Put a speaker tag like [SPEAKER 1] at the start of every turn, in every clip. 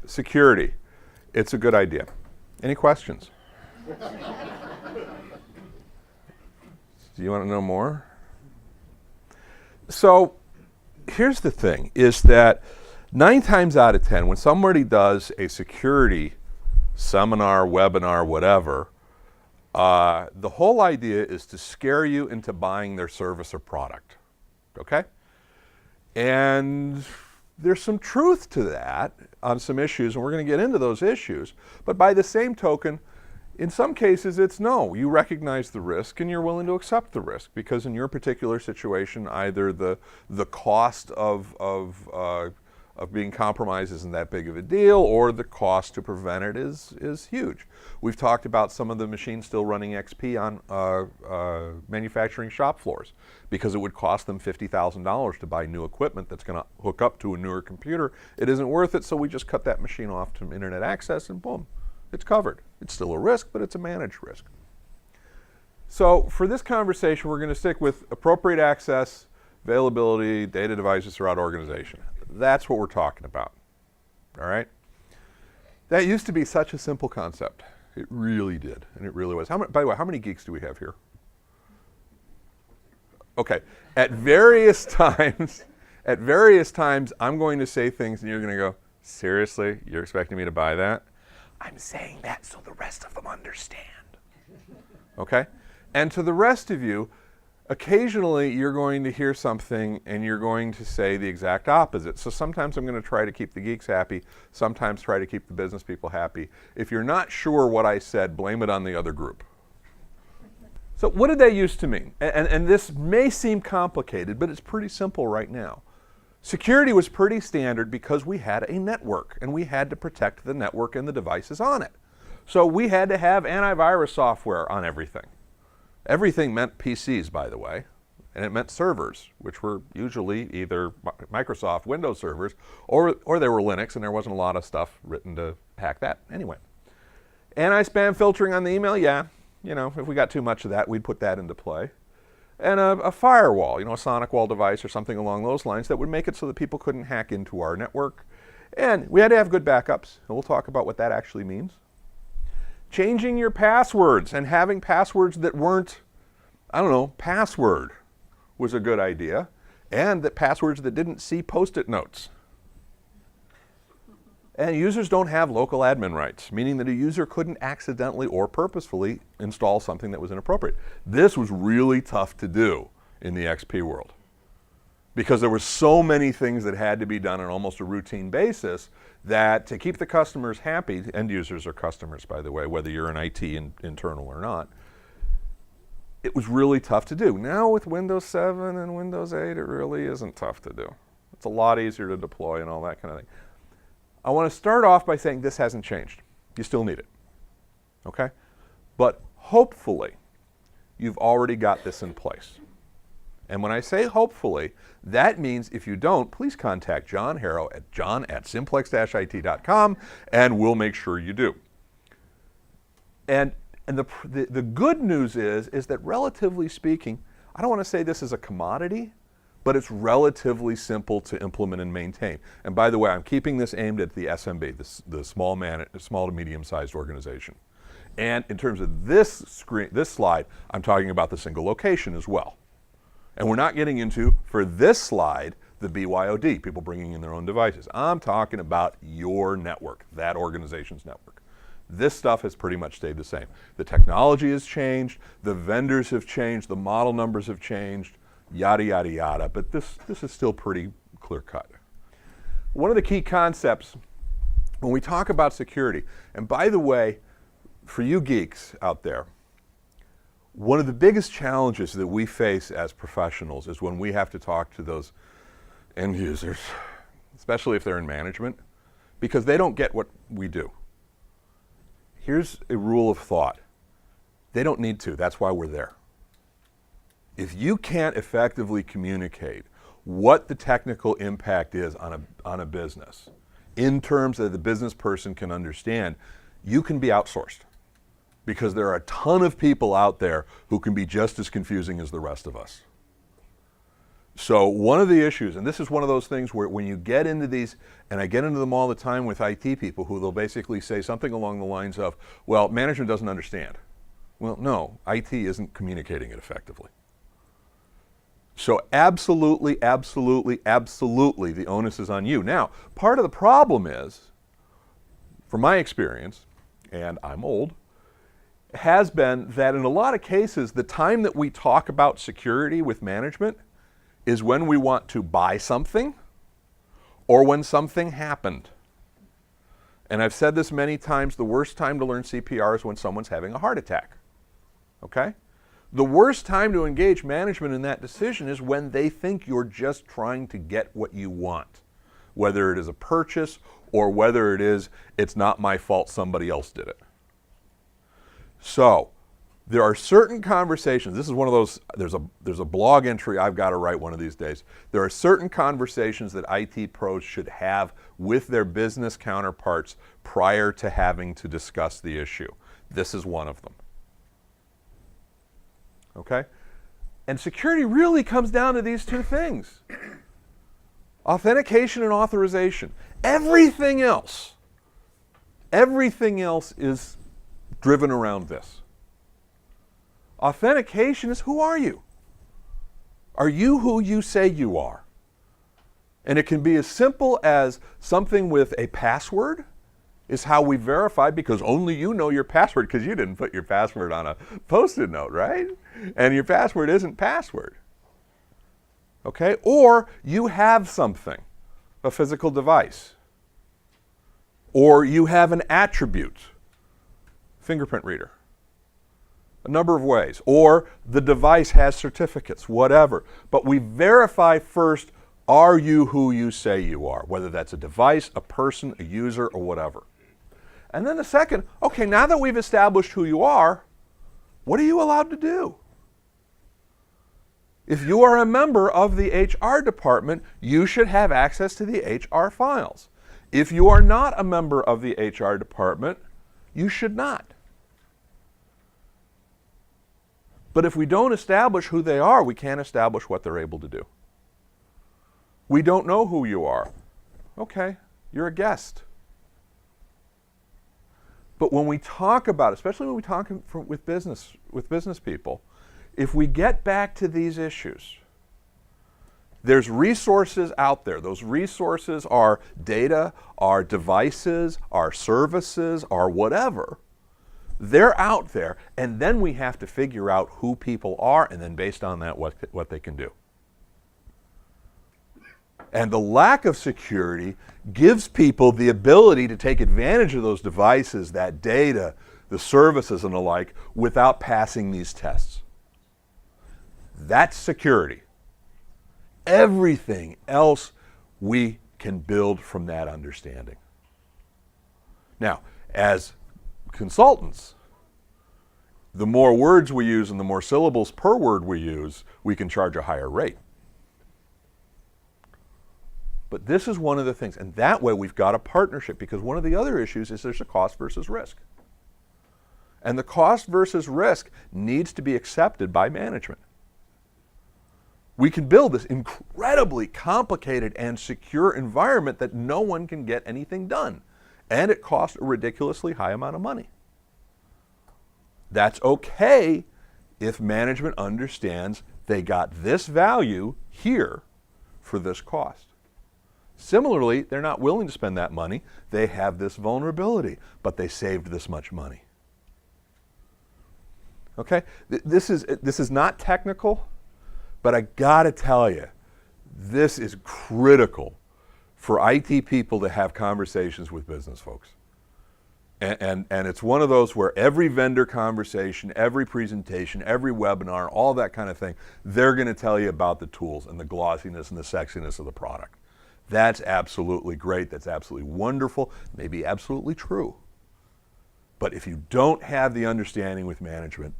[SPEAKER 1] security. It's a good idea. Any questions? Do you want to know more? So here's the thing, is that 9 times out of 10, when somebody does a security seminar, webinar, whatever, the whole idea is to scare you into buying their service or product, okay? And there's some truth to that on some issues, and we're going to get into those issues. But by the same token, in some cases, it's no. You recognize the risk and you're willing to accept the risk because in your particular situation, either the cost of being compromised isn't that big of a deal, or the cost to prevent it is huge. We've talked about some of the machines still running XP on manufacturing shop floors because it would cost them $50,000 to buy new equipment that's going to hook up to a newer computer. It isn't worth it, so we just cut that machine off to internet access and boom, it's covered. It's still a risk, but it's a managed risk. So for this conversation, we're going to stick with appropriate access, availability, data devices throughout organization. That's what we're talking about, all right? That used to be such a simple concept. It really did, and it really was. By the way, how many geeks do we have here? Okay, at various times, I'm going to say things and you're going to go, seriously, you're expecting me to buy that? I'm saying that so the rest of them understand, okay? And to the rest of you, occasionally you're going to hear something and you're going to say the exact opposite. So sometimes I'm going to try to keep the geeks happy, sometimes try to keep the business people happy. If you're not sure what I said, blame it on the other group. So what did that used to mean? And this may seem complicated, but it's pretty simple right now. Security was pretty standard because we had a network and we had to protect the network and the devices on it. So we had to have antivirus software on everything. Everything meant PCs, by the way, and it meant servers, which were usually either Microsoft Windows servers or they were Linux, and there wasn't a lot of stuff written to hack that anyway. Anti-spam filtering on the email, yeah, you know, if we got too much of that, we'd put that into play. And a firewall, you know, a sonic wall device or something along those lines that would make it so that people couldn't hack into our network. And we had to have good backups, and we'll talk about what that actually means. Changing your passwords and having passwords that weren't, I don't know, password was a good idea. And that passwords that didn't see Post-it notes. And users don't have local admin rights, meaning that a user couldn't accidentally or purposefully install something that was inappropriate. This was really tough to do in the XP world because there were so many things that had to be done on almost a routine basis that to keep the customers happy, end users are customers, by the way, whether you're an IT internal or not, it was really tough to do. Now with Windows 7 and Windows 8, it really isn't tough to do. It's a lot easier to deploy and all that kind of thing. I want to start off by saying this hasn't changed. You still need it, okay? But hopefully, you've already got this in place. And when I say hopefully, that means if you don't, please contact John Harrow at john@simplex-it.com and we'll make sure you do. And the good news is that relatively speaking, I don't want to say this is a commodity, but it's relatively simple to implement and maintain. And by the way, I'm keeping this aimed at the SMB, the small to medium-sized organization. And in terms of this slide, I'm talking about the single location as well. And we're not getting into, for this slide, the BYOD, people bringing in their own devices. I'm talking about your network, that organization's network. This stuff has pretty much stayed the same. The technology has changed, the vendors have changed, the model numbers have changed, yada, yada, yada, but this is still pretty clear-cut. One of the key concepts when we talk about security, and by the way, for you geeks out there, one of the biggest challenges that we face as professionals is when we have to talk to those end users, especially if they're in management, because they don't get what we do. Here's a rule of thought. They don't need to. That's why we're there. If you can't effectively communicate what the technical impact is on a business in terms that the business person can understand, you can be outsourced because there are a ton of people out there who can be just as confusing as the rest of us. So one of the issues, and this is one of those things where when you get into these, and I get into them all the time with IT people who they'll basically say something along the lines of, well, management doesn't understand. Well, no, IT isn't communicating it effectively. So absolutely, absolutely, absolutely, the onus is on you. Now, part of the problem is, from my experience, and I'm old, has been that in a lot of cases, the time that we talk about security with management is when we want to buy something or when something happened. And I've said this many times, the worst time to learn CPR is when someone's having a heart attack. Okay? The worst time to engage management in that decision is when they think you're just trying to get what you want, whether it is a purchase or whether it is, it's not my fault, somebody else did it. So, there are certain conversations, this is one of those, there's a blog entry I've got to write one of these days. There are certain conversations that IT pros should have with their business counterparts prior to having to discuss the issue. This is one of them. Okay? And security really comes down to these two things. Authentication and authorization. Everything else is driven around this. Authentication is, who are you? Are you who you say you are? And it can be as simple as something with a password is how we verify, because only you know your password because you didn't put your password on a Post-it note, right? And your password isn't password. Okay? Or you have something, a physical device. Or you have an attribute, fingerprint reader. A number of ways. Or the device has certificates, whatever. But we verify first, are you who you say you are? Whether that's a device, a person, a user, or whatever. And then the second, okay, now that we've established who you are, what are you allowed to do? If you are a member of the HR department, you should have access to the HR files. If you are not a member of the HR department, you should not. But if we don't establish who they are, we can't establish what they're able to do. We don't know who you are. Okay, you're a guest. But when we talk about, especially when we talk with business people, if we get back to these issues, there's resources out there. Those resources are data, are devices, are services, are whatever. They're out there, and then we have to figure out who people are, and then based on that, what they can do. And the lack of security gives people the ability to take advantage of those devices, that data, the services and the like, without passing these tests. That's security. Everything else we can build from that understanding. Now, as consultants, the more words we use and the more syllables per word we use, we can charge a higher rate. But this is one of the things, and that way we've got a partnership, because one of the other issues is there's a cost versus risk. And the cost versus risk needs to be accepted by management. We can build this incredibly complicated and secure environment that no one can get anything done. And it costs a ridiculously high amount of money. That's okay if management understands they got this value here for this cost. Similarly, they're not willing to spend that money. They have this vulnerability, but they saved this much money. Okay? This is not technical, but I gotta tell you, this is critical for IT people to have conversations with business folks. And it's one of those where every vendor conversation, every presentation, every webinar, all that kind of thing, they're gonna tell you about the tools and the glossiness and the sexiness of the product. That's absolutely great, that's absolutely wonderful, maybe absolutely true. But if you don't have the understanding with management,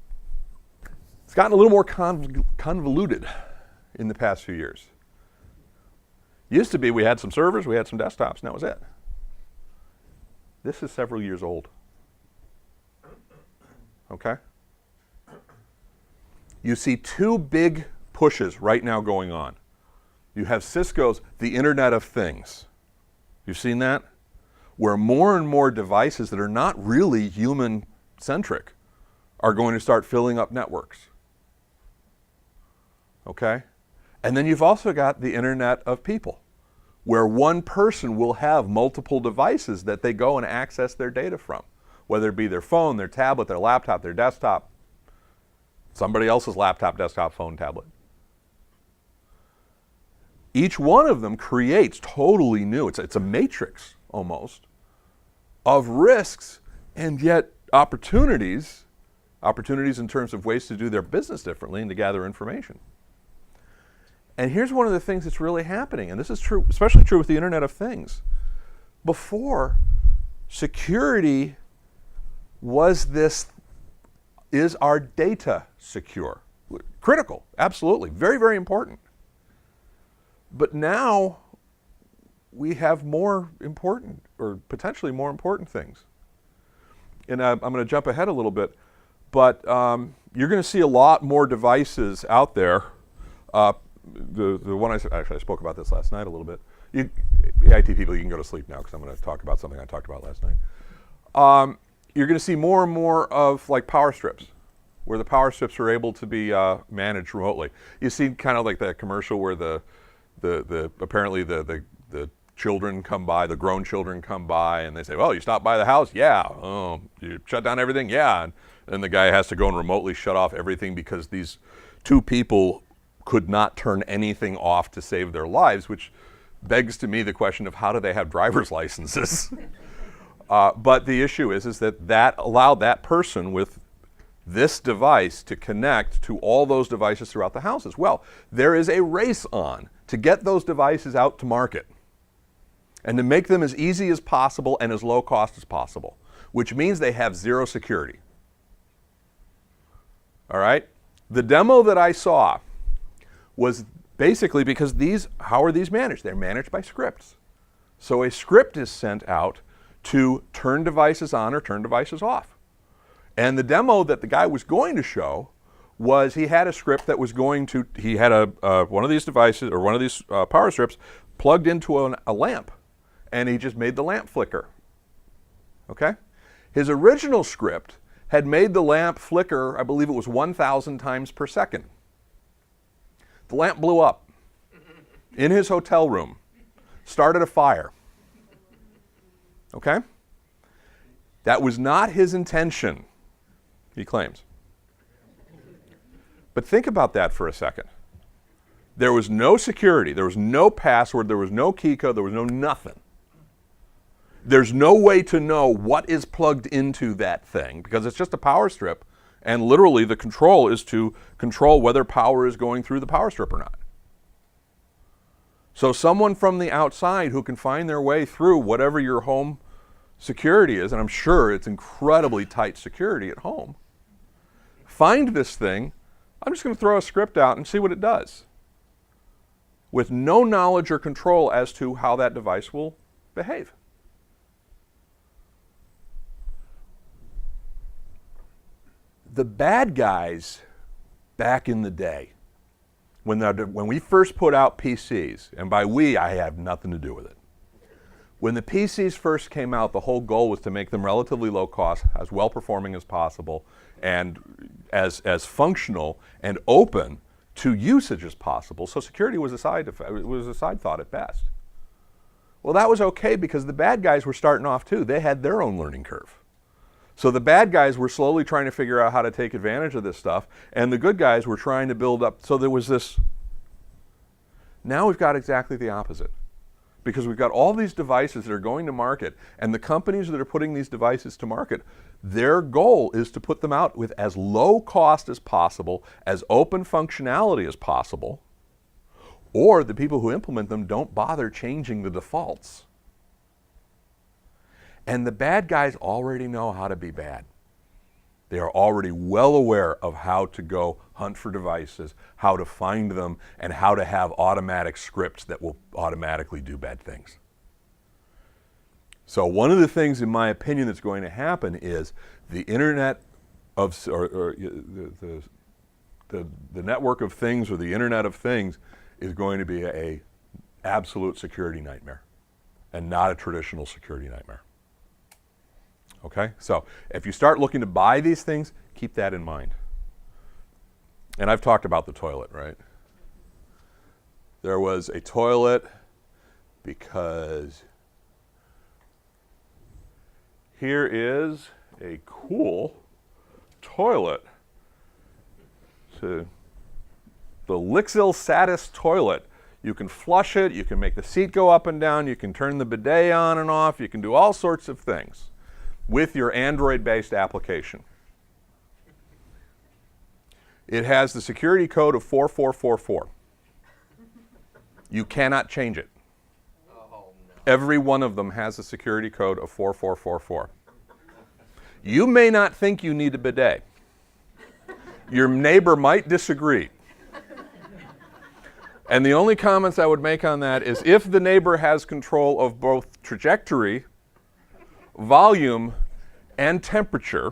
[SPEAKER 1] it's gotten a little more convoluted in the past few years. Used to be we had some servers, we had some desktops, and that was it. This is several years old. Okay? You see two big pushes right now going on. You have Cisco's the Internet of Things. You've seen that? Where more and more devices that are not really human-centric are going to start filling up networks. Okay? And then you've also got the Internet of People, where one person will have multiple devices that they go and access their data from, whether it be their phone, their tablet, their laptop, their desktop, somebody else's laptop, desktop, phone, tablet. Each one of them creates totally new, it's a matrix almost, of risks and yet opportunities in terms of ways to do their business differently and to gather information. And here's one of the things that's really happening, and this is true, especially true with the Internet of Things. Before, security was is our data secure? Critical, absolutely, very, very important. But now we have more important, or potentially more important things. And I'm going to jump ahead a little bit, but you're going to see a lot more devices out there. The one I spoke about this last night a little bit. The IT people, you can go to sleep now because I'm going to talk about something I talked about last night. You're going to see more and more of like power strips, where the power strips are able to be managed remotely. You see kind of like that commercial where apparently the children come by, the grown children come by, and they say, "Well, you stopped by the house? Yeah. Oh, you shut down everything? Yeah." And then the guy has to go and remotely shut off everything because these two people could not turn anything off to save their lives, which begs to me the question of how do they have driver's licenses? But the issue is that allowed that person with this device to connect to all those devices throughout the houses. Well, there is a race on to get those devices out to market and to make them as easy as possible and as low cost as possible, which means they have zero security. All right? The demo that I saw was basically because how are these managed? They're managed by scripts. So a script is sent out to turn devices on or turn devices off. And the demo that the guy was going to show was he had a script that was he had one of these devices or one of these power strips plugged into a lamp, and he just made the lamp flicker. Okay? His original script had made the lamp flicker, I believe it was 1,000 times per second. The lamp blew up in his hotel room, started a fire. Okay? That was not his intention, he claims. But think about that for a second. There was no security, there was no password, there was no key code, there was no nothing. There's no way to know what is plugged into that thing because it's just a power strip, and literally the control is to control whether power is going through the power strip or not. So someone from the outside who can find their way through whatever your home security is, and I'm sure it's incredibly tight security at home, find this thing, I'm just going to throw a script out and see what it does, with no knowledge or control as to how that device will behave. The bad guys back in the day, when we first put out PCs, and by we, I have nothing to do with it. When the PCs first came out, the whole goal was to make them relatively low cost, as well performing as possible, and as functional and open to usage as possible. So security was a side thought at best. Well, that was okay because the bad guys were starting off too. They had their own learning curve. So the bad guys were slowly trying to figure out how to take advantage of this stuff, and the good guys were trying to build up. So there was this. Now we've got exactly the opposite, because we've got all these devices that are going to market, and the companies that are putting these devices to market, their goal is to put them out with as low cost as possible, as open functionality as possible, or the people who implement them don't bother changing the defaults. And the bad guys already know how to be bad. They are already well aware of how to go hunt for devices, how to find them, and how to have automatic scripts that will automatically do bad things. So one of the things, in my opinion, that's going to happen is the Internet of, the network of things, or the Internet of Things, is going to be a absolute security nightmare and not a traditional security nightmare. Okay, so if you start looking to buy these things, keep that in mind. And I've talked about the toilet, right? There was a toilet because here is a cool toilet. To the Lixil Satis toilet. You can flush it, you can make the seat go up and down, you can turn the bidet on and off, you can do all sorts of things with your Android-based application. It has the security code of 4444. You cannot change it.
[SPEAKER 2] Oh, no.
[SPEAKER 1] Every one of them has a security code of 4444. You may not think you need a bidet. Your neighbor might disagree. And the only comments I would make on that is if the neighbor has control of both trajectory, volume, and temperature,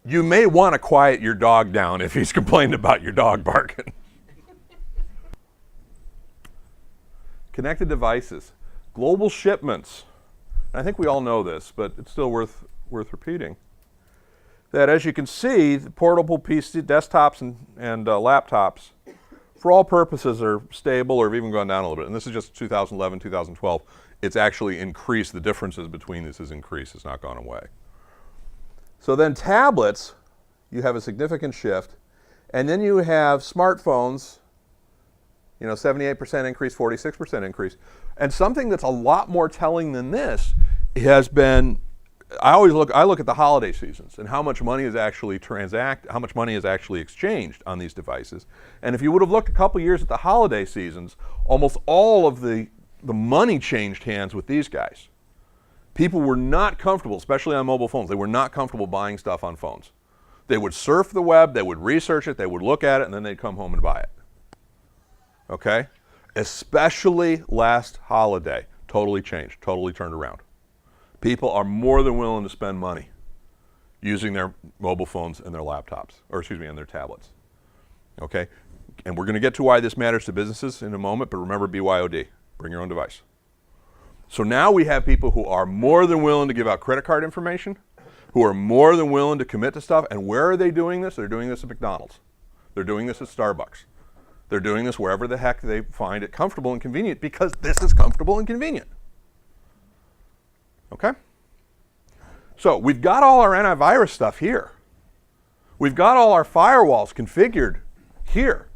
[SPEAKER 1] you may want to quiet your dog down if he's complained about your dog barking. Connected devices. Global shipments. I think we all know this, but it's still worth repeating. That as you can see, the portable PC desktops and laptops, for all purposes, are stable or have even gone down a little bit. And this is just 2011, 2012. It's actually increased. The differences between this has increased. It's not gone away. So then tablets, you have a significant shift. And then you have smartphones, 78% increase, 46% increase. And something that's a lot more telling than this has been, I look at the holiday seasons and how much money is actually how much money is actually exchanged on these devices. And if you would have looked a couple years at the holiday seasons, almost all of the money changed hands with these guys. People were not comfortable, especially on mobile phones, they were not comfortable buying stuff on phones. They would surf the web, they would research it, they would look at it, and then they'd come home and buy it. Okay? Especially last holiday, totally changed, totally turned around. People are more than willing to spend money using their mobile phones and their laptops, and their tablets. Okay? And we're going to get to why this matters to businesses in a moment, but remember BYOD, bring your own device. So now we have people who are more than willing to give out credit card information, who are more than willing to commit to stuff, and where are they doing this? They're doing this at McDonald's. They're doing this at Starbucks. They're doing this wherever the heck they find it comfortable and convenient, because this is comfortable and convenient. Okay? So we've got all our antivirus stuff here. We've got all our firewalls configured here.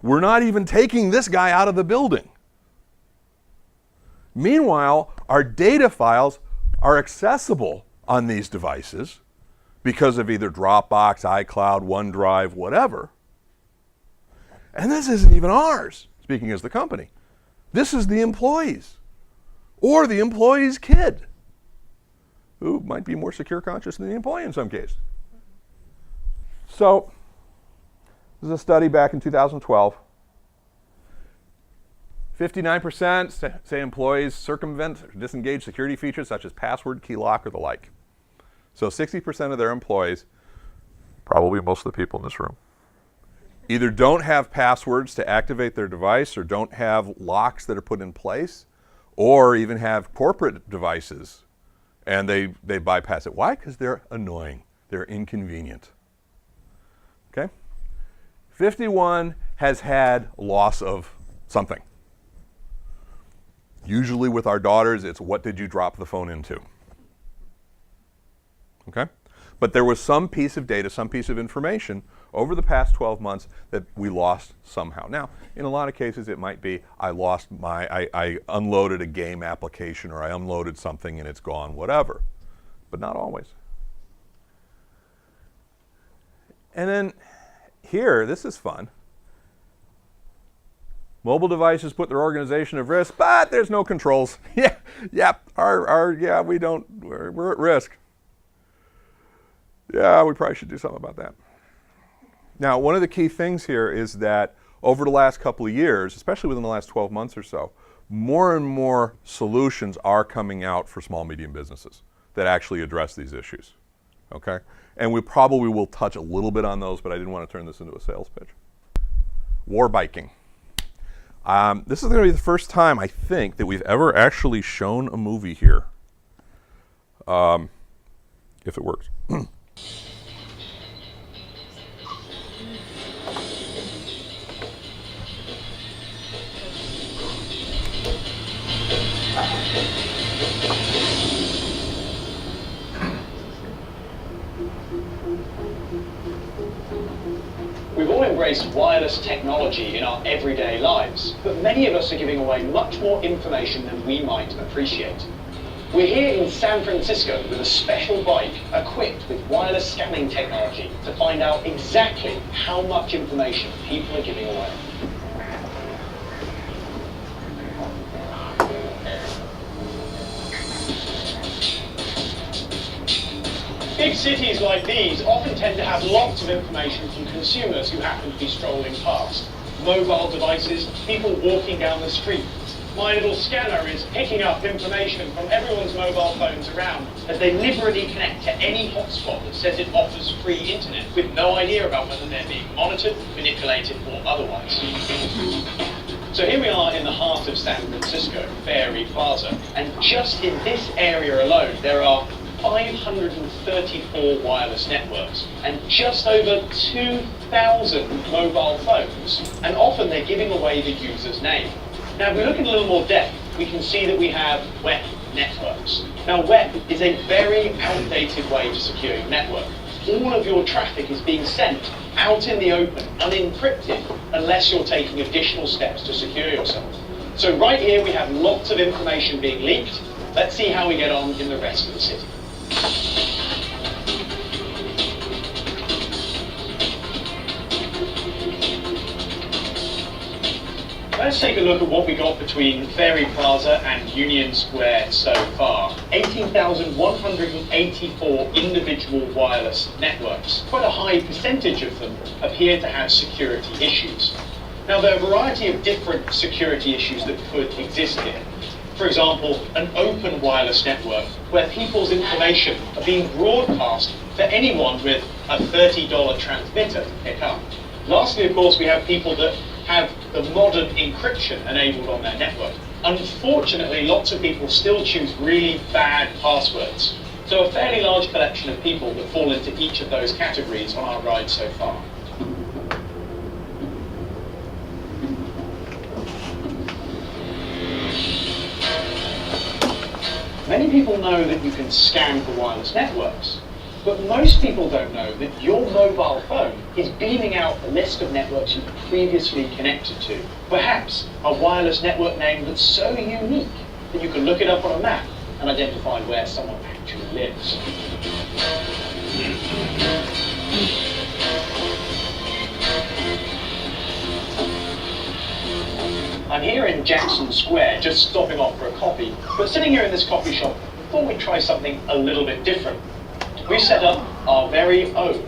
[SPEAKER 1] We're not even taking this guy out of the building. Meanwhile, our data files are accessible on these devices because of either Dropbox, iCloud, OneDrive, whatever. And this isn't even ours, speaking as the company. This is the employees or the employee's kid, who might be more secure conscious than the employee in some case. So, this is a study back in 2012. 59% say employees circumvent or disengage security features such as password, key lock, or the like. So 60% of their employees, probably most of the people in this room, either don't have passwords to activate their device or don't have locks that are put in place, or even have corporate devices and they bypass it. Why? Because they're annoying. They're inconvenient. Okay? 51 has had loss of something. Usually with our daughters, it's what did you drop the phone into? Okay? But there was some piece of data, some piece of information over the past 12 months that we lost somehow. Now, in a lot of cases, it might be I unloaded a game application, or I unloaded something and it's gone, whatever. But not always. And then here, this is fun. Mobile devices put their organization at risk, but there's no controls. We're at risk. Yeah, we probably should do something about that. Now, one of the key things here is that over the last couple of years, especially within the last 12 months or so, more and more solutions are coming out for small, medium businesses that actually address these issues. Okay? And we probably will touch a little bit on those, but I didn't want to turn this into a sales pitch. War biking. This is going to be the first time, I think, that we've ever actually shown a movie here. If it works.
[SPEAKER 2] We've all embraced wireless technology in our everyday lives, but many of us are giving away much more information than we might appreciate. We're here in San Francisco with a special bike equipped with wireless scanning technology to find out exactly how much information people are giving away. Big cities like these often tend to have lots of information from consumers who happen to be strolling past. Mobile devices, people walking down the street. My little scanner is picking up information from everyone's mobile phones around as they liberally connect to any hotspot that says it offers free internet, with no idea about whether they're being monitored, manipulated, or otherwise. So here we are in the heart of San Francisco, Ferry Plaza, and just in this area alone, there are 534 wireless networks and just over 2,000 mobile phones, and often they're giving away the user's name. Now, if we look in a little more depth, we can see that we have web networks. Now, web is a very outdated way to secure your network. All of your traffic is being sent out in the open, unencrypted, unless you're taking additional steps to secure yourself. So right here, we have lots of information being leaked. Let's see how we get on in the rest of the city. Let's take a look at what we got between Ferry Plaza and Union Square so far. 18,184 individual wireless networks. Quite a high percentage of them appear to have security issues. Now, there are a variety of different security issues that could exist here. For example, an open wireless network where people's information are being broadcast to anyone with a $30 transmitter to pick up. Lastly, of course, we have people that have the modern encryption enabled on their network. Unfortunately, lots of people still choose really bad passwords. So a fairly large collection of people that fall into each of those categories on our ride so far. Many people know that you can scan for wireless networks, but most people don't know that your mobile phone is beaming out a list of networks you've previously connected to. Perhaps a wireless network name that's so unique that you can look it up on a map and identify where someone actually lives. I'm here in Jackson Square, just stopping off for a coffee, but sitting here in this coffee shop, I thought we'd try something a little bit different. We set up our very own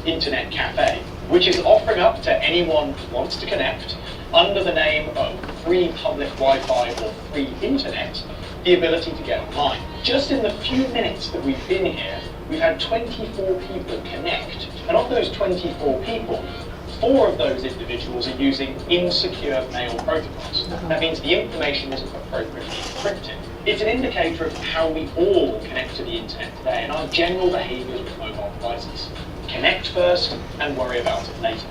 [SPEAKER 2] internet cafe, which is offering up to anyone who wants to connect, under the name of free public Wi-Fi or free internet, the ability to get online. Just in the few minutes that we've been here, we've had 24 people connect, and of those 24 people, 4 of those individuals are using insecure mail protocols. That means the information isn't appropriately encrypted. It's an indicator of how we all connect to the internet today and our general behaviors with mobile devices. Connect first and worry about it later.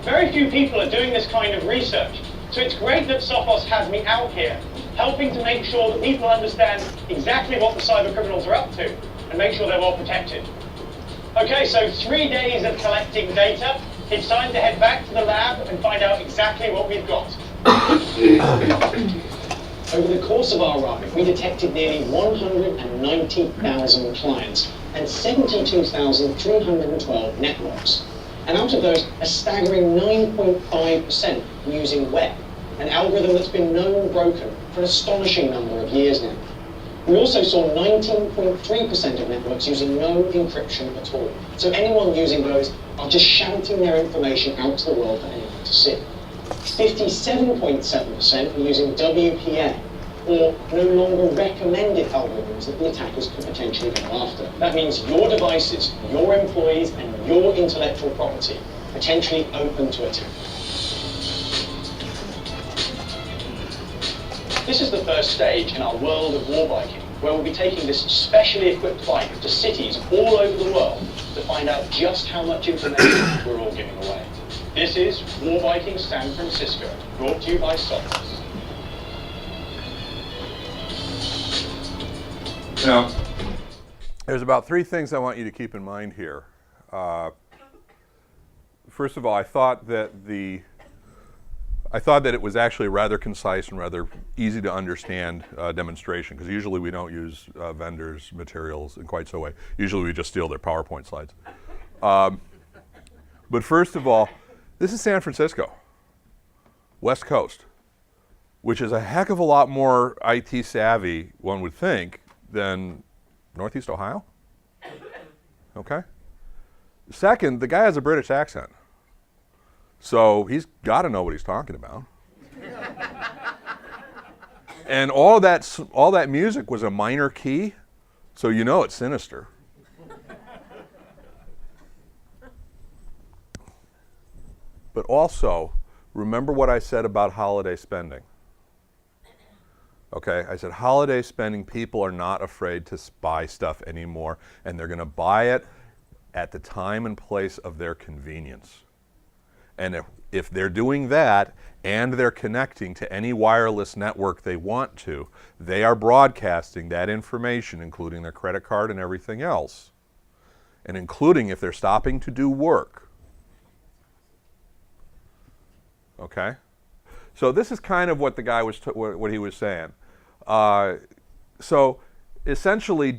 [SPEAKER 2] Very few people are doing this kind of research, so it's great that Sophos has me out here, helping to make sure that people understand exactly what the cyber criminals are up to and make sure they're well protected. Okay, so 3 days of collecting data. It's time to head back to the lab and find out exactly what we've got. Over the course of our ride, we detected nearly 190,000 clients and 72,312 networks. And out of those, a staggering 9.5% using web, an algorithm that's been known and broken for an astonishing number of years now. We also saw 19.3% of networks using no encryption at all. So anyone using those are just shouting their information out to the world for anyone to see. 57.7% were using WPA, or no longer recommended algorithms that the attackers could potentially go after. That means your devices, your employees, and your intellectual property potentially open to attack. This is the first stage in our world of war biking, where we'll be taking this specially equipped bike to cities all over the world to find out just how much information we're all giving away. This is War Biking San Francisco, brought to you by Sophos.
[SPEAKER 1] Now, there's about 3 things I want you to keep in mind here. First of all, I thought that it was actually a rather concise and rather easy to understand demonstration, because usually we don't use vendors' materials in quite so way. Usually we just steal their PowerPoint slides. But first of all, this is San Francisco, West Coast, which is a heck of a lot more IT savvy, one would think, than Northeast Ohio. Okay? Second, the guy has a British accent. So he's got to know what he's talking about. And all that music was a minor key, so you know it's sinister. But also, remember what I said about holiday spending. Okay, I said holiday spending, people are not afraid to buy stuff anymore, and they're going to buy it at the time and place of their convenience. And if they're doing that and they're connecting to any wireless network they want to, they are broadcasting that information, including their credit card and everything else, and including if they're stopping to do work. Okay? So this is kind of what the guy was, what he was saying. So essentially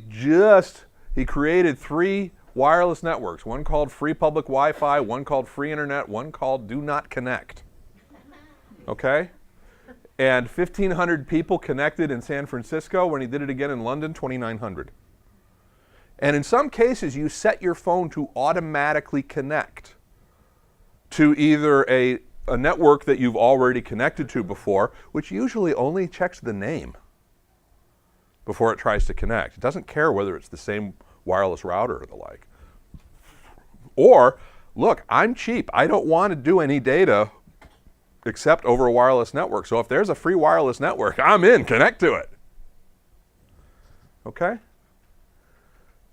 [SPEAKER 1] he created 3 wireless networks, one called Free Public Wi-Fi, one called Free Internet, one called Do Not Connect. Okay? And 1,500 people connected in San Francisco. When he did it again in London, 2,900. And in some cases, you set your phone to automatically connect to either a network that you've already connected to before, which usually only checks the name before it tries to connect. It doesn't care whether it's the same wireless router or the like. Or, look, I'm cheap. I don't want to do any data except over a wireless network. So if there's a free wireless network, I'm in, connect to it. Okay?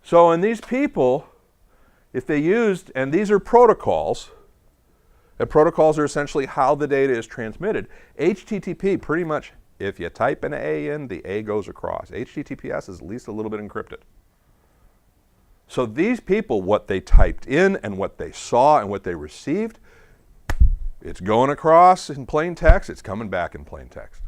[SPEAKER 1] So, and these people, if they used, and these are protocols, and protocols are essentially how the data is transmitted. HTTP, pretty much, if you type an A in, the A goes across. HTTPS is at least a little bit encrypted. So these people, what they typed in and what they saw and what they received, it's going across in plain text, it's coming back in plain text.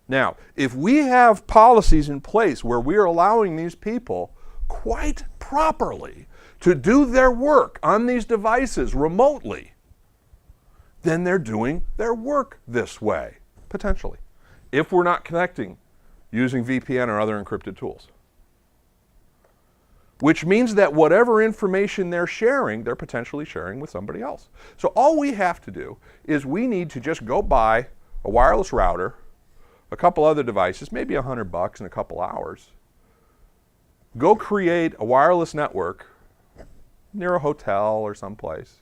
[SPEAKER 1] Now, if we have policies in place where we're allowing these people quite properly to do their work on these devices remotely, then they're doing their work this way, potentially, if we're not connecting using VPN or other encrypted tools. Which means that whatever information they're sharing, they're potentially sharing with somebody else. So all we have to do is we need to just go buy a wireless router, a couple other devices, maybe $100 in a couple hours, go create a wireless network near a hotel or someplace,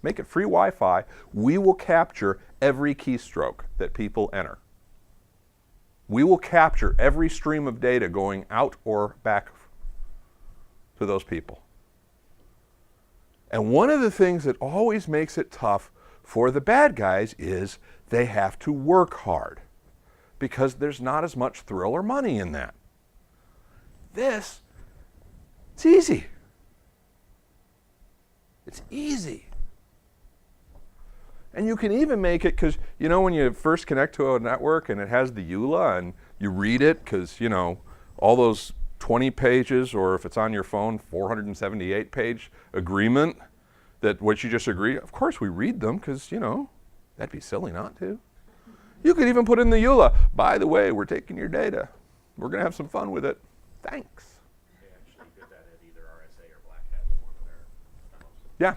[SPEAKER 1] make it free Wi-Fi. We will capture every keystroke that people enter. We will capture every stream of data going out or back to those people. And one of the things that always makes it tough for the bad guys is they have to work hard, because there's not as much thrill or money in that. This, it's easy. It's easy. And you can even make it, because, you know, when you first connect to a network and it has the EULA and you read it, because, you know, all those 20 pages, or if it's on your phone, 478-page agreement that what you just agree, of course we read them, because, you know, that'd be silly not to. You could even put in the EULA, by the way, we're taking your data. We're going to have some fun with it. Thanks.
[SPEAKER 3] They actually did that at either RSA or Black Hat with one of their demos.
[SPEAKER 1] Yeah.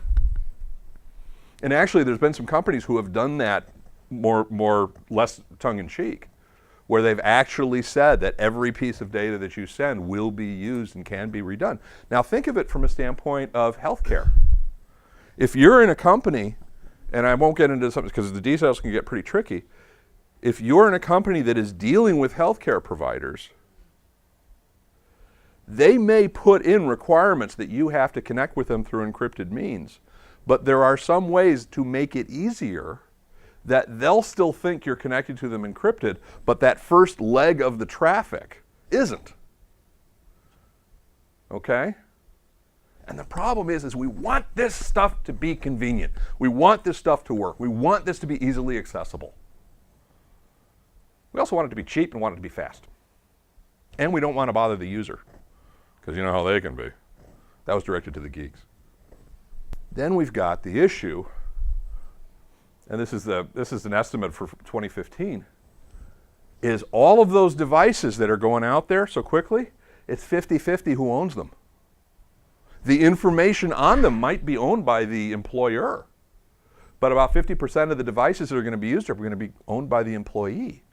[SPEAKER 1] And actually, there's been some companies who have done that more less tongue-in-cheek, where they've actually said that every piece of data that you send will be used and can be redone. Now think of it from a standpoint of healthcare. If you're in a company, and I won't get into something because the details can get pretty tricky, if you're in a company that is dealing with healthcare providers, they may put in requirements that you have to connect with them through encrypted means, but there are some ways to make it easier that they'll still think you're connected to them encrypted, but that first leg of the traffic isn't. Okay? And the problem is we want this stuff to be convenient. We want this stuff to work. We want this to be easily accessible. We also want it to be cheap and want it to be fast. And we don't want to bother the user, because you know how they can be. That was directed to the geeks. Then we've got the issue, and this is an estimate for 2015, is all of those devices that are going out there so quickly, it's 50-50 who owns them. The information on them might be owned by the employer, but about 50% of the devices that are going to be used are going to be owned by the employee.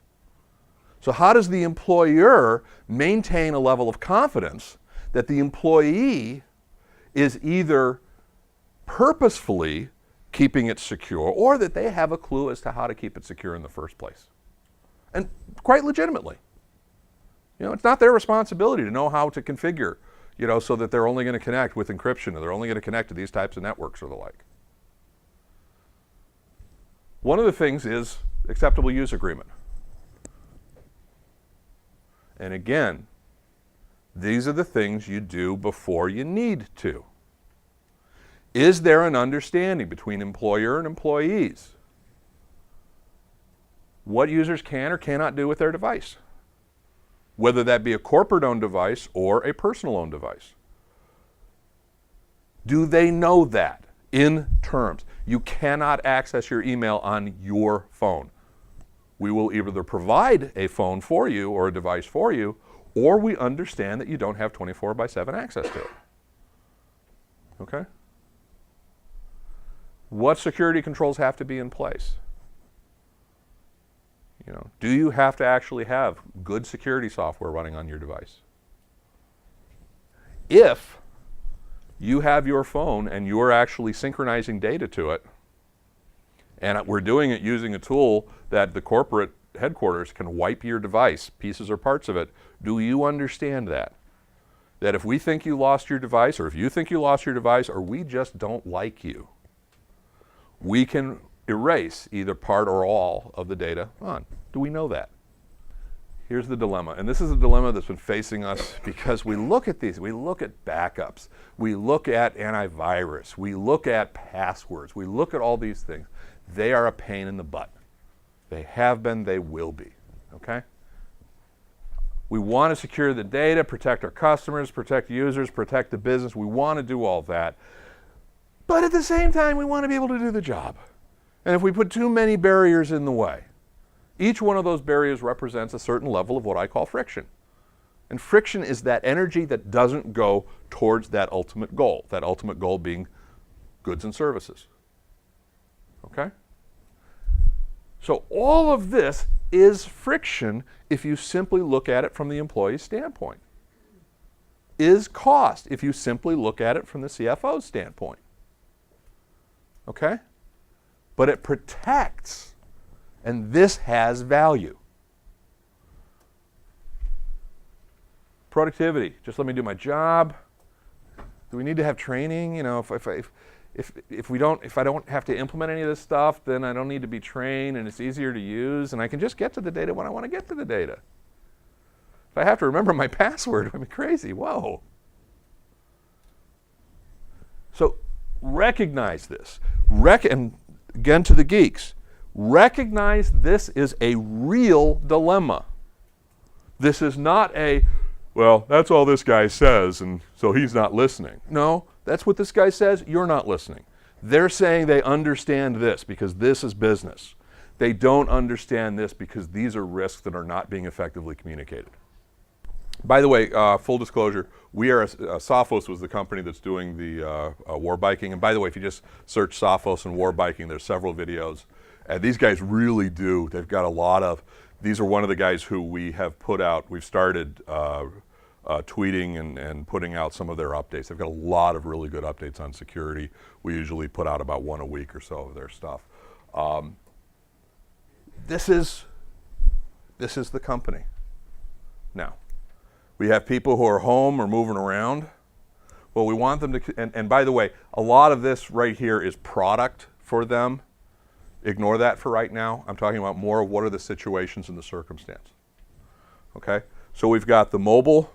[SPEAKER 1] So how does the employer maintain a level of confidence that the employee is either purposefully keeping it secure, or that they have a clue as to how to keep it secure in the first place? And quite legitimately. You know, it's not their responsibility to know how to configure, you know, so that they're only going to connect with encryption, or they're only going to connect to these types of networks or the like. One of the things is acceptable use agreement. And again, these are the things you do before you need to. Is there an understanding between employer and employees what users can or cannot do with their device? Whether that be a corporate-owned device or a personal-owned device. Do they know that in terms? You cannot access your email on your phone. We will either provide a phone for you or a device for you, or we understand that you don't have 24/7 access to it. Okay? What security controls have to be in place? You know, do you have to actually have good security software running on your device? If you have your phone and you're actually synchronizing data to it, and we're doing it using a tool that the corporate headquarters can wipe your device, pieces or parts of it, do you understand that? That if we think you lost your device, or if you think you lost your device, or we just don't like you, we can erase either part or all of the data on. Do we know that? Here's the dilemma, and this is a dilemma that's been facing us because we look at these, we look at backups, we look at antivirus, we look at passwords, we look at all these things. They are a pain in the butt. They have been, they will be, okay? We want to secure the data, protect our customers, protect users, protect the business. We want to do all that. But at the same time, we want to be able to do the job. And if we put too many barriers in the way, each one of those barriers represents a certain level of what I call friction. And friction is that energy that doesn't go towards that ultimate goal being goods and services. Okay? So all of this is friction if you simply look at it from the employee's standpoint. Is cost if you simply look at it from the CFO's standpoint. Okay? But it protects, and this has value. Productivity, just let me do my job. Do we need to have training? You know, if I don't have to implement any of this stuff, then I don't need to be trained, and it's easier to use, and I can just get to the data when I want to get to the data. If I have to remember my password, I'm crazy. Whoa. So recognize this. And again to the geeks, recognize this is a real dilemma. This is not a, well, that's all this guy says, and so he's not listening. No, that's what this guy says, you're not listening. They're saying they understand this because this is business. They don't understand this because these are risks that are not being effectively communicated. By the way, full disclosure, we are, Sophos was the company that's doing the war biking. And by the way, if you just search Sophos and war biking, there's several videos. And these guys really do. They've got a lot of, These are one of the guys who we have put out, we've started tweeting and putting out some of their updates. They've got a lot of really good updates on security. We usually put out about one a week or so of their stuff. This is the company. Now, we have people who are home or moving around. Well, we want them to, and by the way, a lot of this right here is product for them. Ignore that for right now. I'm talking about more of what are the situations and the circumstance. Okay? So we've got the mobile,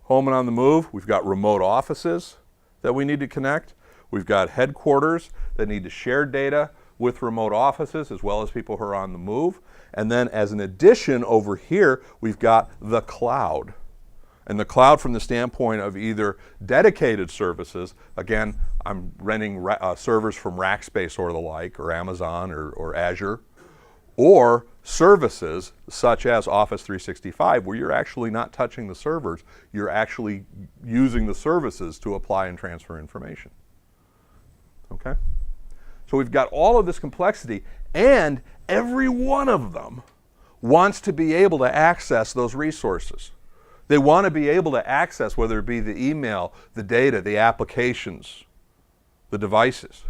[SPEAKER 1] home and on the move. We've got remote offices that we need to connect. We've got headquarters that need to share data with remote offices as well as people who are on the move. And then as an addition over here, we've got the cloud. And the cloud from the standpoint of either dedicated services, again, I'm renting servers from Rackspace or the like, or Amazon or Azure, or services such as Office 365, where you're actually not touching the servers, you're actually using the services to apply and transfer information. Okay? So we've got all of this complexity, and every one of them wants to be able to access those resources. They want to be able to access, whether it be the email, the data, the applications, the devices.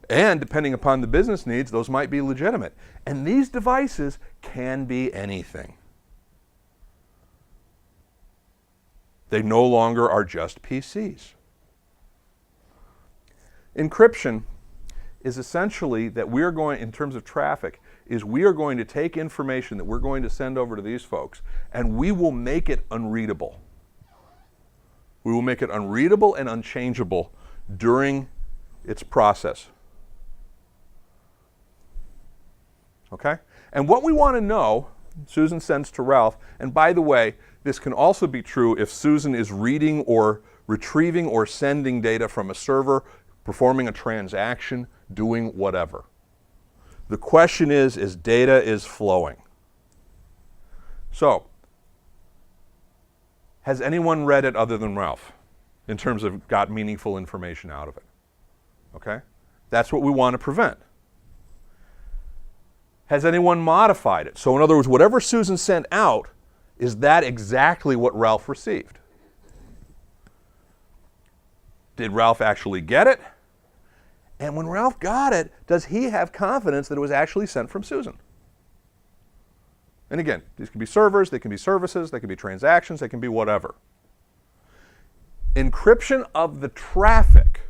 [SPEAKER 1] And depending upon the business needs, those might be legitimate. And these devices can be anything. They no longer are just PCs. Encryption is essentially that we're going, in terms of traffic, is we are going to take information that we're going to send over to these folks, and we will make it unreadable. We will make it unreadable and unchangeable during its process. Okay? And what we want to know, Susan sends to Ralph, and by the way, this can also be true if Susan is reading or retrieving or sending data from a server, performing a transaction, doing whatever. The question is data is flowing. So, has anyone read it other than Ralph in terms of got meaningful information out of it? Okay? That's what we want to prevent. Has anyone modified it? So in other words, whatever Susan sent out, is that exactly what Ralph received? Did Ralph actually get it? And when Ralph got it, does he have confidence that it was actually sent from Susan? And again, these can be servers, they can be services, they can be transactions, they can be whatever. Encryption of the traffic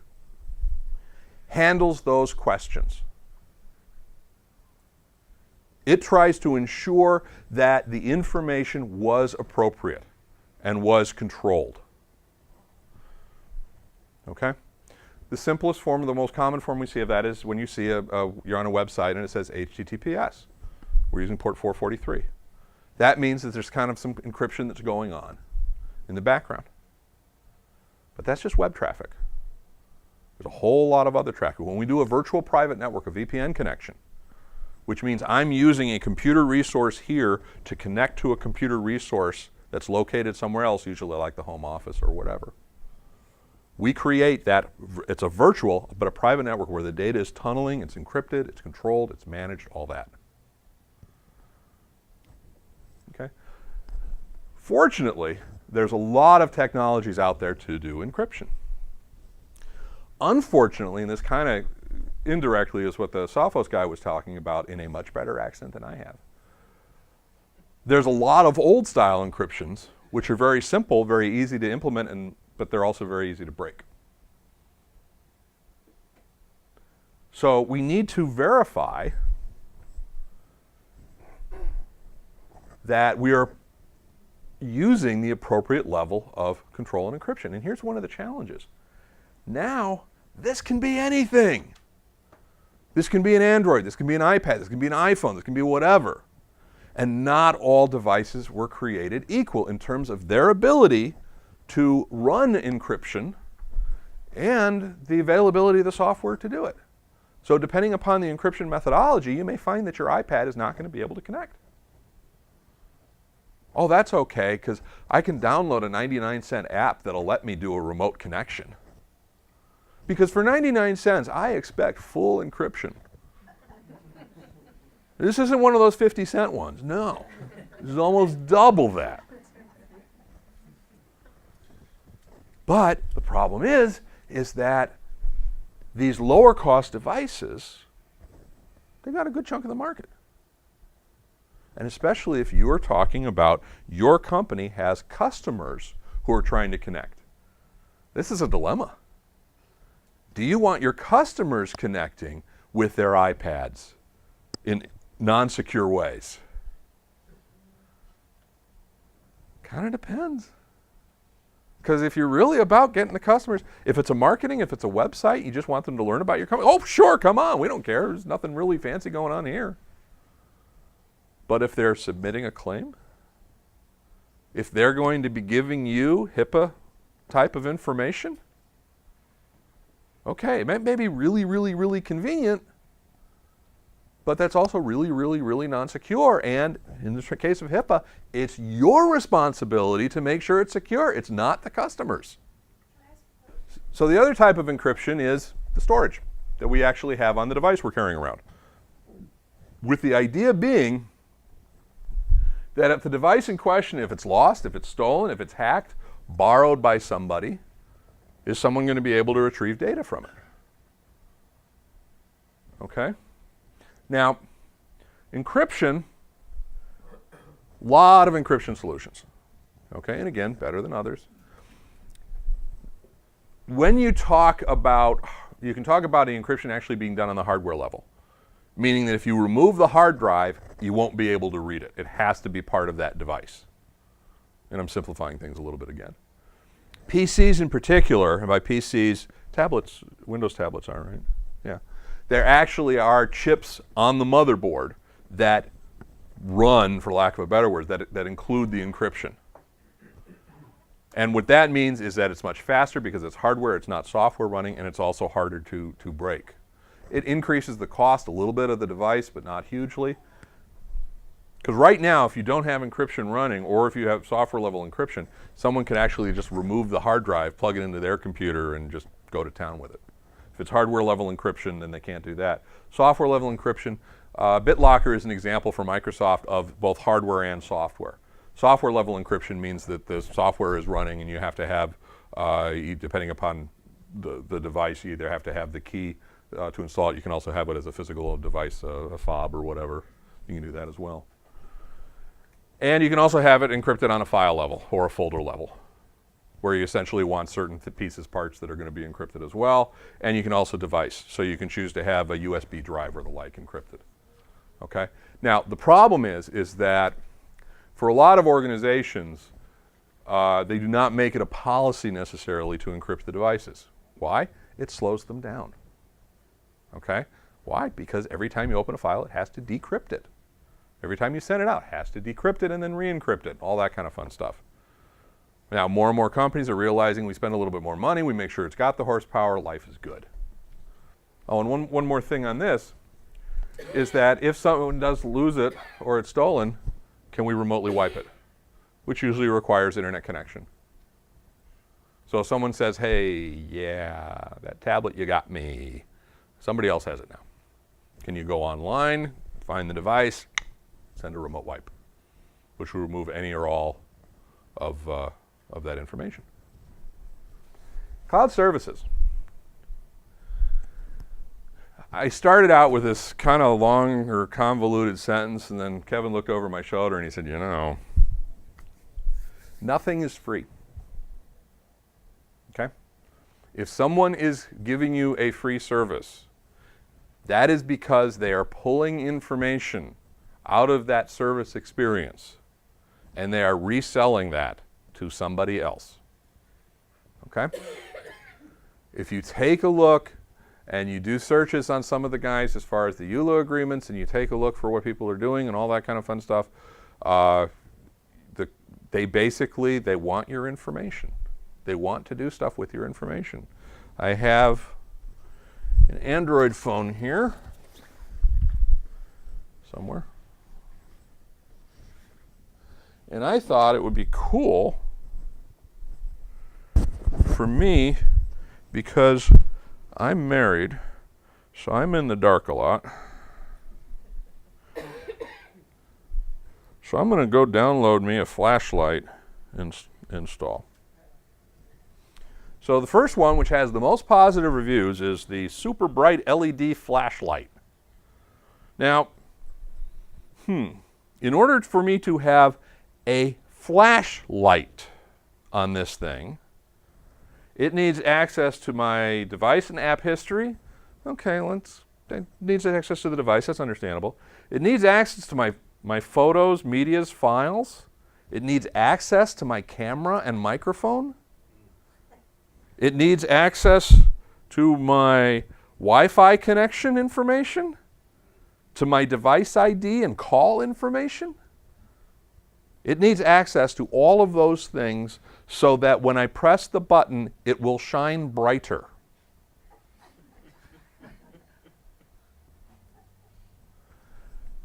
[SPEAKER 1] handles those questions. It tries to ensure that the information was appropriate and was controlled. Okay? The simplest form, the most common form we see of that is when you see you're on a website and it says HTTPS. We're using port 443. That means that there's kind of some encryption that's going on in the background. But that's just web traffic. There's a whole lot of other traffic. When we do a virtual private network, a VPN connection, which means I'm using a computer resource here to connect to a computer resource that's located somewhere else, usually like the home office or whatever. We create that, it's a virtual, but a private network where the data is tunneling, it's encrypted, it's controlled, it's managed, all that. Okay? Fortunately, there's a lot of technologies out there to do encryption. Unfortunately, and this kind of indirectly is what the Sophos guy was talking about in a much better accent than I have, there's a lot of old style encryptions which are very simple, very easy to implement, but they're also very easy to break. So we need to verify that we are using the appropriate level of control and encryption. And here's one of the challenges. Now, this can be anything. This can be an Android, this can be an iPad, this can be an iPhone, this can be whatever. And not all devices were created equal in terms of their ability to run encryption and the availability of the software to do it. So depending upon the encryption methodology, you may find that your iPad is not going to be able to connect. Oh, that's okay, because I can download a 99-cent app that'll let me do a remote connection. Because for 99 cents, I expect full encryption. This isn't one of those 50-cent ones. No. This is almost double that. But the problem is that these lower cost devices, they got a good chunk of the market. And especially if you are talking about your company has customers who are trying to connect. This is a dilemma. Do you want your customers connecting with their iPads in non-secure ways? Kind of depends. Because if you're really about getting the customers, if it's a marketing, if it's a website, you just want them to learn about your company, oh, sure, come on, we don't care. There's nothing really fancy going on here. But if they're submitting a claim, if they're going to be giving you HIPAA type of information, okay, it may be really, really, really convenient, but that's also really, really, really non-secure. And in the case of HIPAA, it's your responsibility to make sure it's secure. It's not the customer's. So the other type of encryption is the storage that we actually have on the device we're carrying around. With the idea being that if the device in question, if it's lost, if it's stolen, if it's hacked, borrowed by somebody, is someone going to be able to retrieve data from it? Okay? Now, encryption, a lot of encryption solutions. Okay, and again, better than others. When you talk about, you can talk about the encryption actually being done on the hardware level, meaning that if you remove the hard drive, you won't be able to read it. It has to be part of that device. And I'm simplifying things a little bit again. PCs in particular, and by PCs, tablets, Windows tablets are, right? Yeah. There actually are chips on the motherboard that run, for lack of a better word, that include the encryption. And what that means is that it's much faster because it's hardware, it's not software running, and it's also harder to break. It increases the cost a little bit of the device, but not hugely. Because right now, if you don't have encryption running, or if you have software level encryption, someone can actually just remove the hard drive, plug it into their computer, and just go to town with it. If it's hardware level encryption, then they can't do that. Software level encryption, BitLocker is an example for Microsoft of both hardware and software. Software level encryption means that the software is running and you have to have, depending upon the device, you either have to have the key to install it. You can also have it as a physical device, a fob or whatever. You can do that as well. And you can also have it encrypted on a file level or a folder level, where you essentially want certain pieces, parts that are going to be encrypted as well. And you can also device. So you can choose to have a USB drive or the like encrypted. Okay? Now, the problem is that for a lot of organizations, they do not make it a policy necessarily to encrypt the devices. Why? It slows them down. Okay? Why? Because every time you open a file, it has to decrypt it. Every time you send it out, it has to decrypt it and then re-encrypt it. All that kind of fun stuff. Now, more and more companies are realizing we spend a little bit more money, we make sure it's got the horsepower, life is good. Oh, and one more thing on this is that if someone does lose it or it's stolen, can we remotely wipe it? Which usually requires internet connection. So if someone says, hey, yeah, that tablet you got me, somebody else has it now. Can you go online, find the device, send a remote wipe, which will remove any or all of that information. Cloud services. I started out with this kind of long or convoluted sentence, and then Kevin looked over my shoulder and he said, you know, nothing is free. Okay? If someone is giving you a free service, that is because they are pulling information out of that service experience, and they are reselling that to somebody else. Okay? If you take a look and you do searches on some of the guys as far as the EULA agreements, and you take a look for what people are doing and all that kind of fun stuff, they want your information. They want to do stuff with your information. I have an Android phone here somewhere. And I thought it would be cool for me, because I'm married, so I'm in the dark a lot. So I'm going to go download me a flashlight and install. So the first one, which has the most positive reviews, is the super bright LED flashlight. Now, in order for me to have a flashlight on this thing, it needs access to my device and app history. Okay, it needs access to the device, that's understandable. It needs access to my photos, medias, files. It needs access to my camera and microphone. It needs access to my Wi-Fi connection information, to my device ID and call information. It needs access to all of those things so that when I press the button, it will shine brighter.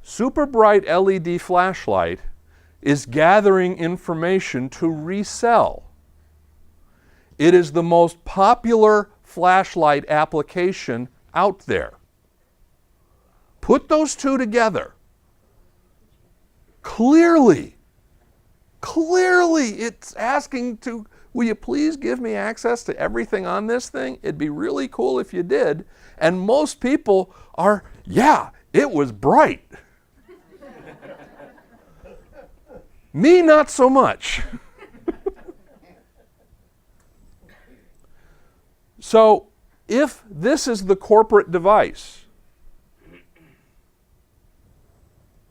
[SPEAKER 1] Super bright LED flashlight is gathering information to resell. It is the most popular flashlight application out there. Put those two together. Clearly, it's asking to, will you please give me access to everything on this thing? It'd be really cool if you did. And most people are, yeah, it was bright. Me, not so much. So, if this is the corporate device,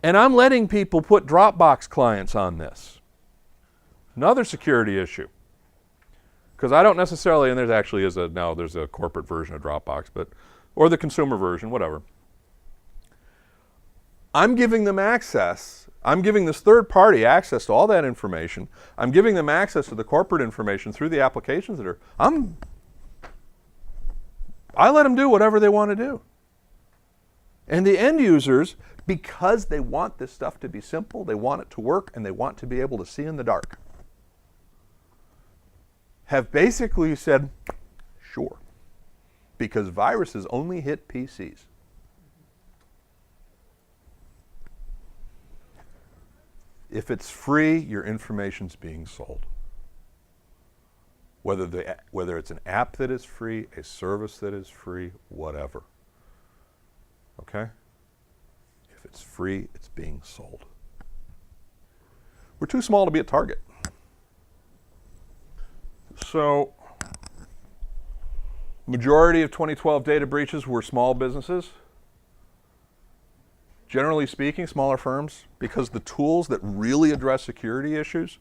[SPEAKER 1] and I'm letting people put Dropbox clients on this, another security issue. Because I don't necessarily, and there's a corporate version of Dropbox, or the consumer version, whatever. I'm giving them access. I'm giving this third party access to all that information. I'm giving them access to the corporate information through the applications that are, I let them do whatever they want to do. And the end users, because they want this stuff to be simple, they want it to work, and they want to be able to see in the dark, have basically said, sure. Because viruses only hit PCs. If it's free, your information's being sold. Whether it's an app that is free, a service that is free, whatever. Okay? If it's free, it's being sold. We're too small to be a target. So, majority of 2012 data breaches were small businesses. Generally speaking, smaller firms, because the tools that really address security issues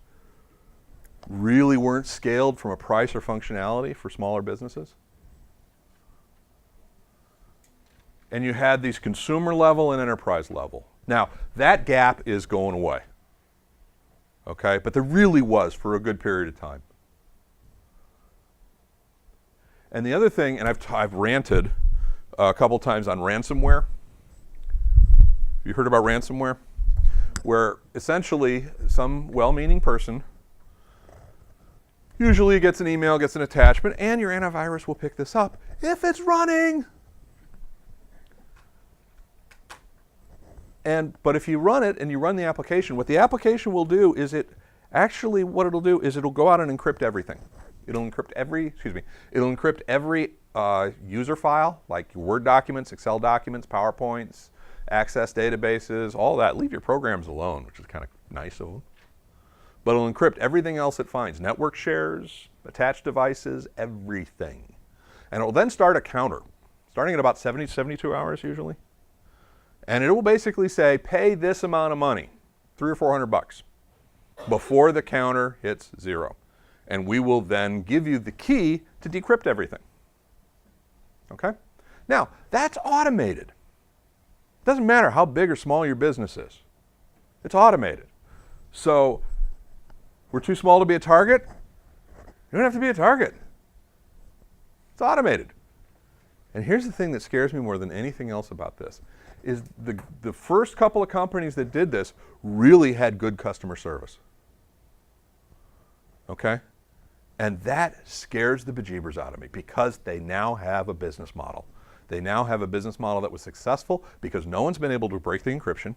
[SPEAKER 1] really weren't scaled from a price or functionality for smaller businesses. And you had these consumer level and enterprise level. Now, that gap is going away. Okay? But there really was for a good period of time. And the other thing, and I've ranted a couple times on ransomware. You heard about ransomware? Where essentially some well-meaning person usually gets an email, gets an attachment, and your antivirus will pick this up if it's running. But if you run it and you run the application, what the application will do is it'll go out and encrypt everything. It'll encrypt every user file, like your Word documents, Excel documents, PowerPoints, access databases, all that. Leave your programs alone, which is kind of nice of them. But it'll encrypt everything else it finds. Network shares, attached devices, everything. And it will then start a counter, starting at about 70 to 72 hours usually. And it will basically say, pay this amount of money, $300 or $400, before the counter hits 0. And we will then give you the key to decrypt everything. Okay? Now, that's automated. It doesn't matter how big or small your business is. It's automated. So, we're too small to be a target? You don't have to be a target. It's automated. And here's the thing that scares me more than anything else about this, is the first couple of companies that did this really had good customer service. Okay? And that scares the bejeebers out of me because they now have a business model. They now have a business model that was successful because no one's been able to break the encryption.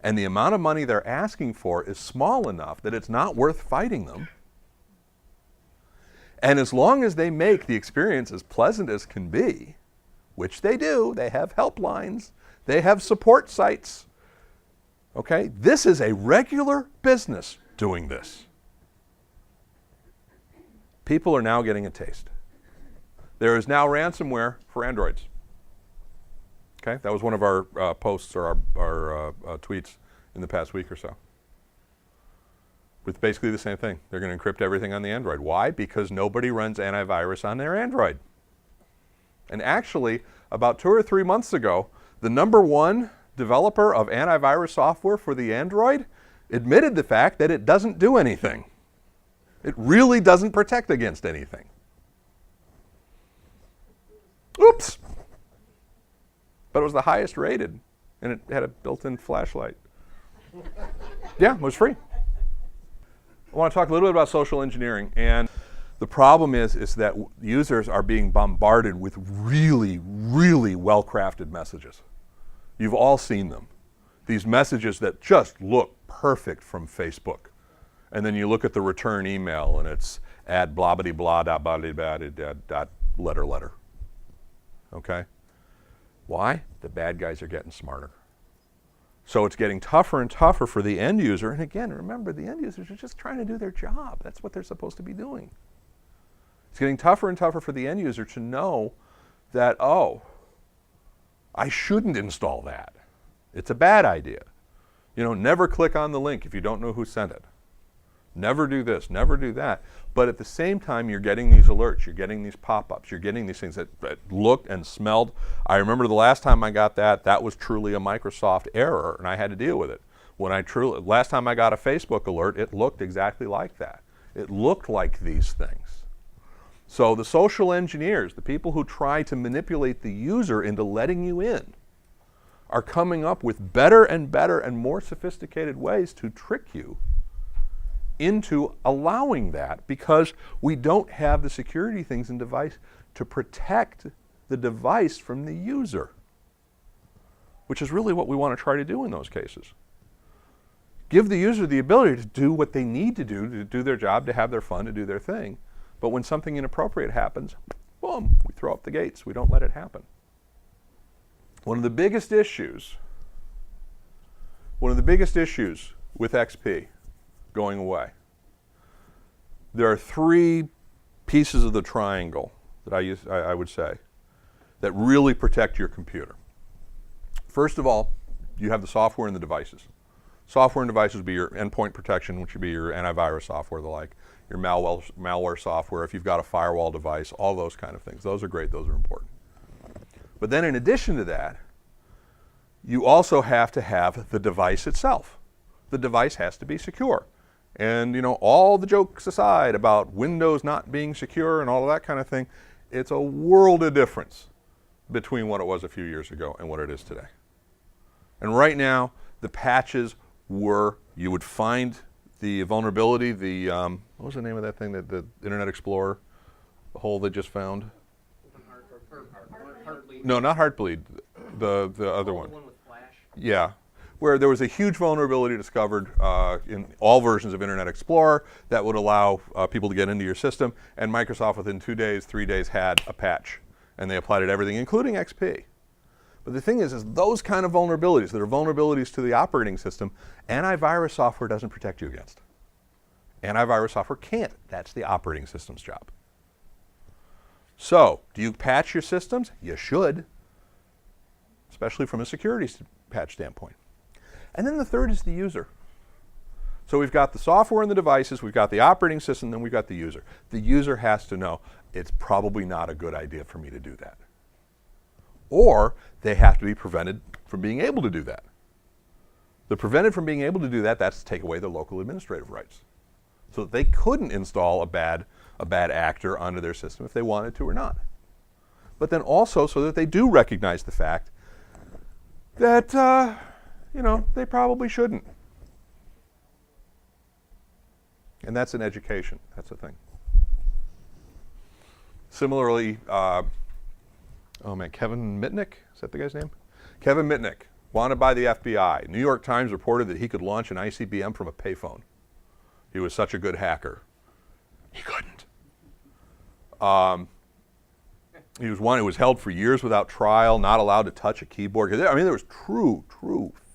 [SPEAKER 1] And the amount of money they're asking for is small enough that it's not worth fighting them. And as long as they make the experience as pleasant as can be, which they do, they have helplines, they have support sites, okay? This is a regular business doing this. People are now getting a taste. There is now ransomware for Androids. Okay, that was one of our posts or our tweets in the past week or so. With basically the same thing. They're going to encrypt everything on the Android. Why? Because nobody runs antivirus on their Android. And actually, about 2 or 3 months ago, the #1 developer of antivirus software for the Android admitted the fact that it doesn't do anything. It really doesn't protect against anything. Oops! But it was the highest rated, and it had a built-in flashlight. Yeah, it was free. I want to talk a little bit about social engineering, and the problem is that users are being bombarded with really, really well-crafted messages. You've all seen them. These messages that just look perfect from Facebook. And then you look at the return email, and it's add blah blah blah dot blah blah dot letter. Okay? Why? The bad guys are getting smarter. So it's getting tougher and tougher for the end user. And again, remember, the end users are just trying to do their job. That's what they're supposed to be doing. It's getting tougher and tougher for the end user to know that, oh, I shouldn't install that. It's a bad idea. You know, never click on the link if you don't know who sent it. Never do this, never do that. But at the same time, you're getting these alerts, you're getting these pop-ups, you're getting these things that looked and smelled. I remember the last time I got that was truly a Microsoft error, and I had to deal with it. Last time I got a Facebook alert, it looked exactly like that. It looked like these things. So the social engineers, the people who try to manipulate the user into letting you in, are coming up with better and better and more sophisticated ways to trick you into allowing that, because we don't have the security things in device to protect the device from the user, which is really what we want to try to do in those cases. Give the user the ability to do what they need to do their job, to have their fun, to do their thing. But when something inappropriate happens, boom, we throw up the gates. We don't let it happen. One of the biggest issues with XP going away, there are 3 pieces of the triangle that I would say that really protect your computer. First of all, you have the software and the devices. Software and devices would be your endpoint protection, which would be your antivirus software, the like, your malware software, if you've got a firewall device, all those kind of things. Those are great, those are important. But then in addition to that, you also have to have the device itself. The device has to be secure. And you know, all the jokes aside about Windows not being secure and all of that kind of thing, it's a world of difference between what it was a few years ago and what it is today. And right now, the patches you would find the vulnerability, what was the name of that thing that the Internet Explorer, the hole they just found? Heartbleed. No, not Heartbleed, the other one. The one with Flash? Yeah. Where there was a huge vulnerability discovered in all versions of Internet Explorer that would allow people to get into your system, and Microsoft within 2 days, 3 days had a patch, and they applied it to everything, including XP. But the thing is those kind of vulnerabilities that are vulnerabilities to the operating system, antivirus software doesn't protect you against. Antivirus software can't. That's the operating system's job. So, do you patch your systems? You should, especially from a security patch standpoint. And then the third is the user. So we've got the software and the devices, we've got the operating system, then we've got the user. The user has to know it's probably not a good idea for me to do that. Or they have to be prevented from being able to do that. The prevented from being able to do that, that's to take away their local administrative rights. So that they couldn't install a bad actor onto their system if they wanted to or not. But then also so that they do recognize the fact that they probably shouldn't. And that's an education. That's the thing. Similarly, Kevin Mitnick, is that the guy's name? Kevin Mitnick, wanted by the FBI. New York Times reported that he could launch an ICBM from a payphone. He was such a good hacker. He couldn't. He was one who was held for years without trial, not allowed to touch a keyboard. I mean, there was true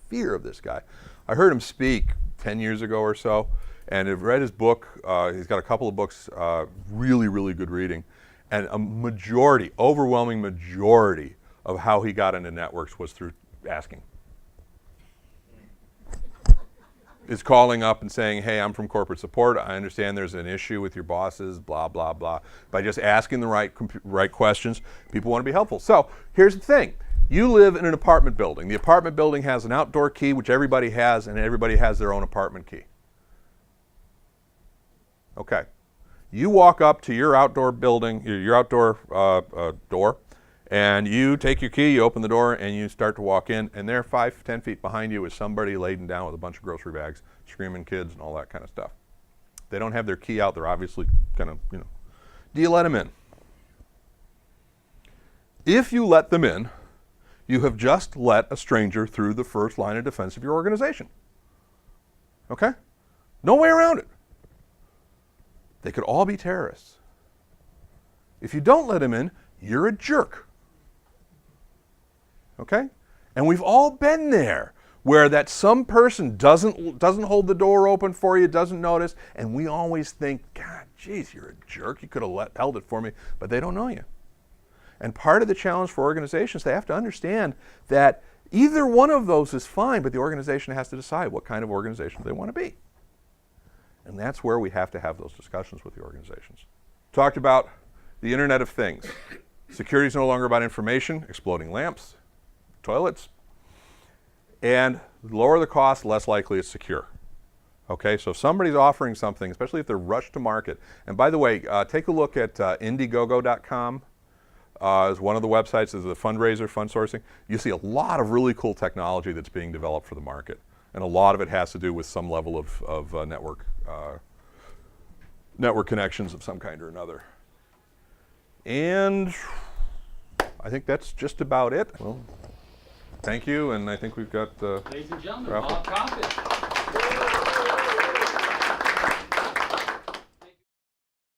[SPEAKER 1] fear of this guy. I heard him speak 10 years ago or so, and I've read his book. He's got a couple of books, really good reading. And a majority, overwhelming majority of how he got into networks was through asking. Is calling up and saying, hey, I'm from corporate support. I understand there's an issue with your bosses, blah, blah, blah. By just asking the right questions, people want to be helpful. So here's the thing. You live in an apartment building. The apartment building has an outdoor key, which everybody has, and everybody has their own apartment key. Okay. You walk up to your outdoor building, your outdoor door, and you take your key, you open the door, and you start to walk in, and there 5-10 feet behind you is somebody laden down with a bunch of grocery bags, screaming kids and all that kind of stuff. They don't have their key out. They're obviously kind of, Do you let them in? If you let them in, you have just let a stranger through the first line of defense of your organization. Okay? No way around it. They could all be terrorists. If you don't let them in, you're a jerk. Okay? And we've all been there, where that some person doesn't hold the door open for you, doesn't notice, and we always think, God, geez, you're a jerk. You could have held it for me, but they don't know you. And part of the challenge for organizations, they have to understand that either one of those is fine, but the organization has to decide what kind of organization they want to be. And that's where we have to have those discussions with the organizations. Talked about the Internet of Things. Security is no longer about information, exploding lamps, toilets, and lower the cost, less likely it's secure. Okay, so if somebody's offering something, especially if they're rushed to market, and by the way, take a look at Indiegogo.com is one of the websites, is the fundraiser, fund sourcing. You see a lot of really cool technology that's being developed for the market, and a lot of it has to do with some level of network connections of some kind or another. And I think that's just about it. Well, thank you, and I think we've got
[SPEAKER 4] Ladies and gentlemen,
[SPEAKER 1] Raffle.
[SPEAKER 4] Bob Crockett.